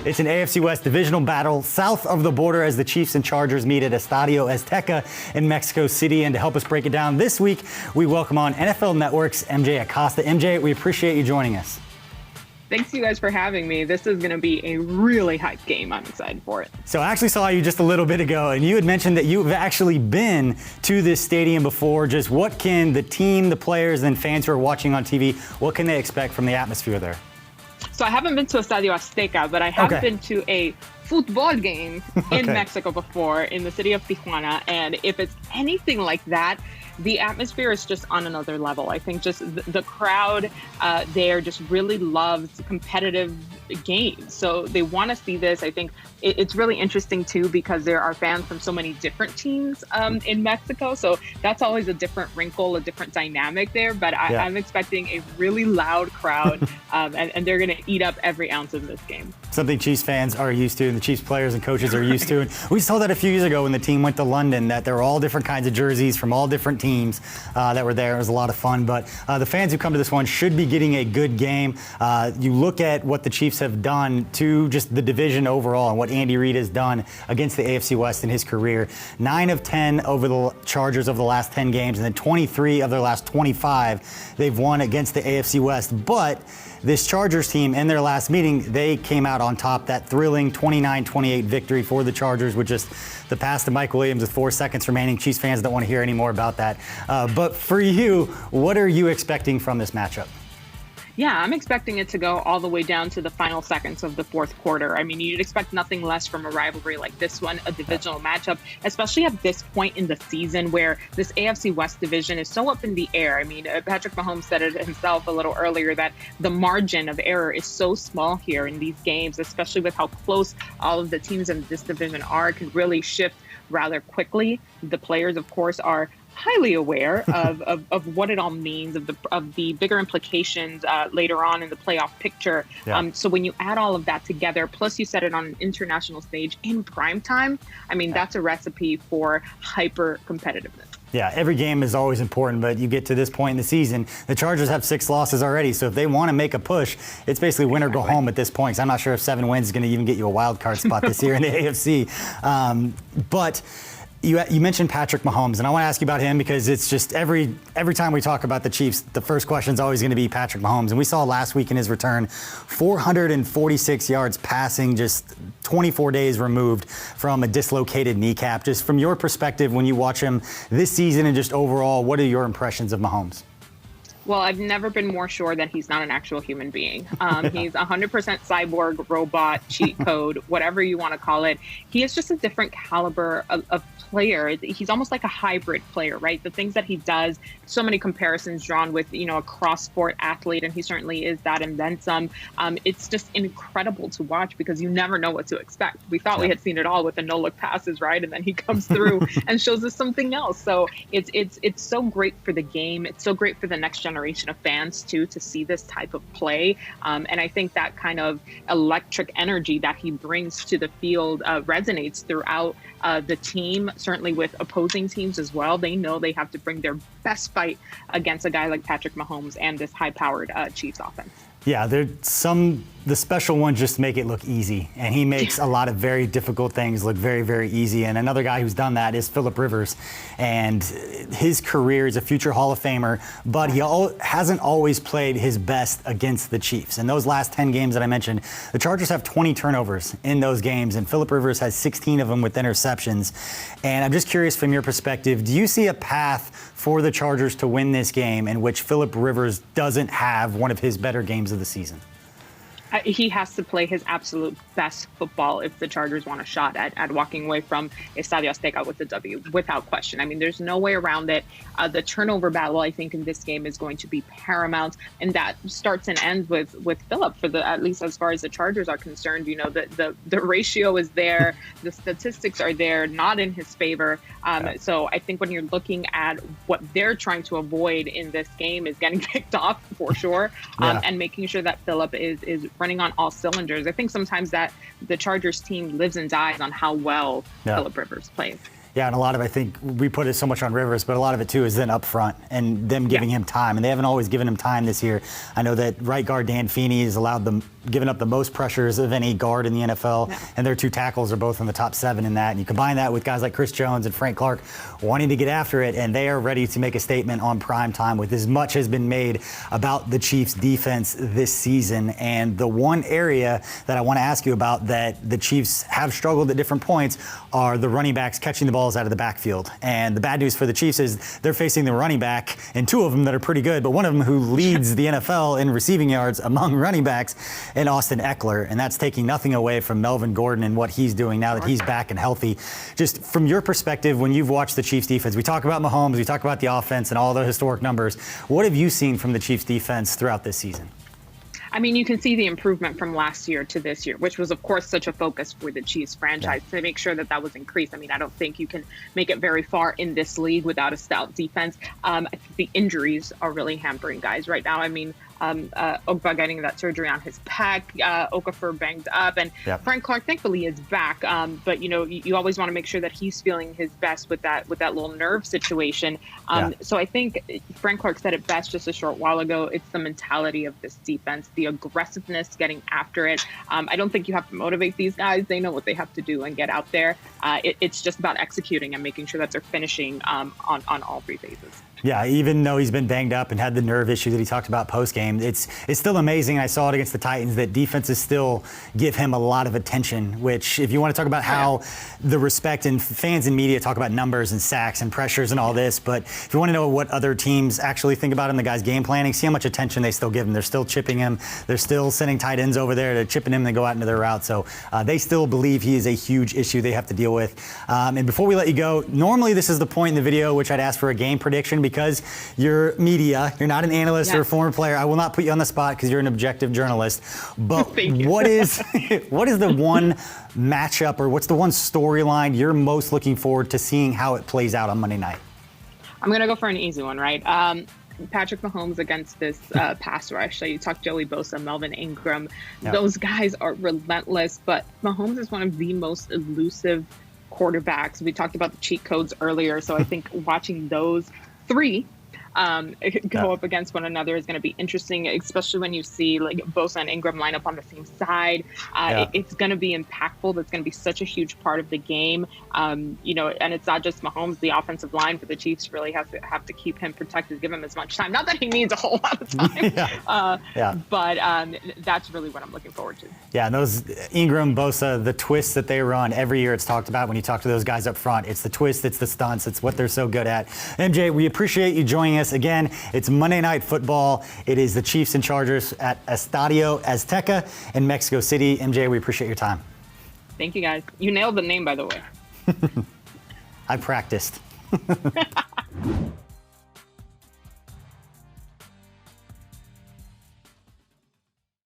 It's an AFC West divisional battle south of the border as the Chiefs and Chargers meet at Estadio Azteca in Mexico City. And to help us break it down this week, we welcome on NFL Network's MJ Acosta. MJ, we appreciate you joining us. Thanks you guys for having me. This is going to be a really hype game. I'm excited for it. So I actually saw you just a little bit ago, and you had mentioned that you've actually been to this stadium before. Just what can the team, the players, and fans who are watching on TV, what can they expect from the atmosphere there? So I haven't been to Estadio Azteca, but I have been to a football game in Mexico before, in the city of Tijuana. And if it's anything like that, the atmosphere is just on another level. I think just the crowd there just really loves competitive games. So they want to see this. I think it's really interesting, too, because there are fans from so many different teams in Mexico. So that's always a different wrinkle, a different dynamic there. But I'm expecting a really loud crowd, and they're going to eat up every ounce of this game. Something Chiefs fans are used to and the Chiefs players and coaches are used to. And we saw that a few years ago when the team went to London, that there were all different kinds of jerseys from all different teams that were there. It was a lot of fun. But the fans who come to this one should be getting a good game. You look at what the Chiefs have done to just the division overall and what Andy Reid has done against the AFC West in his career. 9 of 10 over the Chargers over the last 10 games, and then 23 of their last 25 they've won against the AFC West. But this Chargers team, in their last meeting, they came out on top. That thrilling 29-28 victory for the Chargers with just the pass to Mike Williams with 4 seconds remaining. Chiefs fans don't want to hear any more about that. But for you, what are you expecting from this matchup? Yeah, I'm expecting it to go all the way down to the final seconds of the fourth quarter. I mean, you'd expect nothing less from a rivalry like this one, a divisional matchup, especially at this point in the season where this AFC West division is so up in the air. I mean, Patrick Mahomes said it himself a little earlier that the margin of error is so small here in these games, especially with how close all of the teams in this division are, can really shift rather quickly. The players, of course, are highly aware of what it all means, of the bigger implications later on in the playoff picture. So when you add all of that together, plus you set it on an international stage in prime time, I mean, that's a recipe for hyper competitiveness. Yeah, every game is always important, but you get to this point in the season, the Chargers have 6 losses already, so if they want to make a push, it's basically win or go home at this point. So I'm not sure if 7 wins is going to even get you a wild card spot this year in the AFC. But you mentioned Patrick Mahomes, and I want to ask you about him because it's just every time we talk about the Chiefs, the first question is always going to be Patrick Mahomes. And we saw last week in his return, 446 yards passing, just 24 days removed from a dislocated kneecap. Just from your perspective, when you watch him this season and just overall, what are your impressions of Mahomes? Well, I've never been more sure that he's not an actual human being. He's 100% cyborg, robot, cheat code, whatever you want to call it. He is just a different caliber of player. He's almost like a hybrid player, right? The things that he does, so many comparisons drawn with, a cross-sport athlete, and he certainly is that and then some. It's just incredible to watch because you never know what to expect. We thought we had seen it all with the no-look passes, right? And then he comes through and shows us something else. So it's so great for the game. It's so great for the next generation of fans too to see this type of play, and I think that kind of electric energy that he brings to the field resonates throughout the team, certainly with opposing teams as well. They know they have to bring their best fight against a guy like Patrick Mahomes and this high-powered Chiefs offense. Yeah, the special ones just make it look easy, and he makes a lot of very difficult things look very, very easy. And another guy who's done that is Phillip Rivers, and his career is a future Hall of Famer, but he hasn't always played his best against the Chiefs. In those last 10 games that I mentioned, the Chargers have 20 turnovers in those games, and Phillip Rivers has 16 of them with interceptions. And I'm just curious from your perspective, do you see a path for the Chargers to win this game in which Phillip Rivers doesn't have one of his better games of the season? He has to play his absolute best football if the Chargers want a shot at walking away from Estadio Azteca with the W, without question. I mean, there's no way around it. The turnover battle, I think, in this game is going to be paramount, and that starts and ends with Phillip. At least as far as the Chargers are concerned, the ratio is there, the statistics are there, not in his favor. So I think when you're looking at what they're trying to avoid in this game is getting picked off for sure, and making sure that Phillip is running on all cylinders. I think sometimes that the Chargers team lives and dies on how well Phillip Rivers plays. Yeah, and a lot of, I think we put it so much on Rivers, but a lot of it too is then up front and them giving him time. And they haven't always given him time this year. I know that right guard Dan Feeney has given up the most pressures of any guard in the NFL, and their 2 tackles are both in the top 7 in that. And you combine that with guys like Chris Jones and Frank Clark wanting to get after it, and they are ready to make a statement on prime time with as much has been made about the Chiefs defense this season. And the one area that I want to ask you about that the Chiefs have struggled at different points are the running backs catching the balls out of the backfield. And the bad news for the Chiefs is they're facing the running back, and 2 of them that are pretty good, but one of them who leads the NFL in receiving yards among running backs, and Austin Eckler. And that's taking nothing away from Melvin Gordon and what he's doing now that he's back and healthy. Just from your perspective, when you've watched the Chiefs defense, we talk about Mahomes, we talk about the offense and all the historic numbers. What have you seen from the Chiefs defense throughout this season? I mean, you can see the improvement from last year to this year, which was, of course, such a focus for the Chiefs franchise to make sure that that was increased. I mean, I don't think you can make it very far in this league without a stout defense. I think the injuries are really hampering guys right now. I mean, Ogba getting that surgery on his pec, Okafor banged up, and Frank Clark thankfully is back. But you always want to make sure that he's feeling his best with that little nerve situation. So I think Frank Clark said it best just a short while ago. It's the mentality of this defense, the aggressiveness, getting after it. I don't think you have to motivate these guys. They know what they have to do and get out there. It's just about executing and making sure that they're finishing on all 3 phases. Yeah, even though he's been banged up and had the nerve issue that he talked about post-game, it's still amazing. I saw it against the Titans that defenses still give him a lot of attention, which if you want to talk about how the respect and fans and media talk about numbers and sacks and pressures and all this, but if you want to know what other teams actually think about him, the guy's game planning, see how much attention they still give him. They're still chipping him. They're still sending tight ends over there to chipping him and go out into their route. So they still believe he is a huge issue they have to deal with. And before we let you go, normally this is the point in the video which I'd ask for a game prediction because you're media, you're not an analyst or a former player. I will not put you on the spot because you're an objective journalist. But what is the one matchup or what's the one storyline you're most looking forward to seeing how it plays out on Monday night? I'm going to go for an easy one, right? Patrick Mahomes against this pass rush. So you talk Joey Bosa, Melvin Ingram. Those guys are relentless, but Mahomes is one of the most elusive quarterbacks. We talked about the cheat codes earlier, so I think watching those 3 go up against one another is going to be interesting, especially when you see like Bosa and Ingram line up on the same side. It's going to be impactful. That's going to be such a huge part of the game. And it's not just Mahomes. The offensive line for the Chiefs really have to keep him protected, give him as much time. Not that he needs a whole lot of time, but that's really what I'm looking forward to. Yeah, and those Ingram, Bosa, the twists that they run every year, it's talked about when you talk to those guys up front. It's the twist, it's the stunts, it's what they're so good at. MJ, we appreciate you joining us. Again, it's Monday Night Football. It is the Chiefs and Chargers at Estadio Azteca in Mexico City. MJ, we appreciate your time. Thank you, guys. You nailed the name, by the way. I practiced.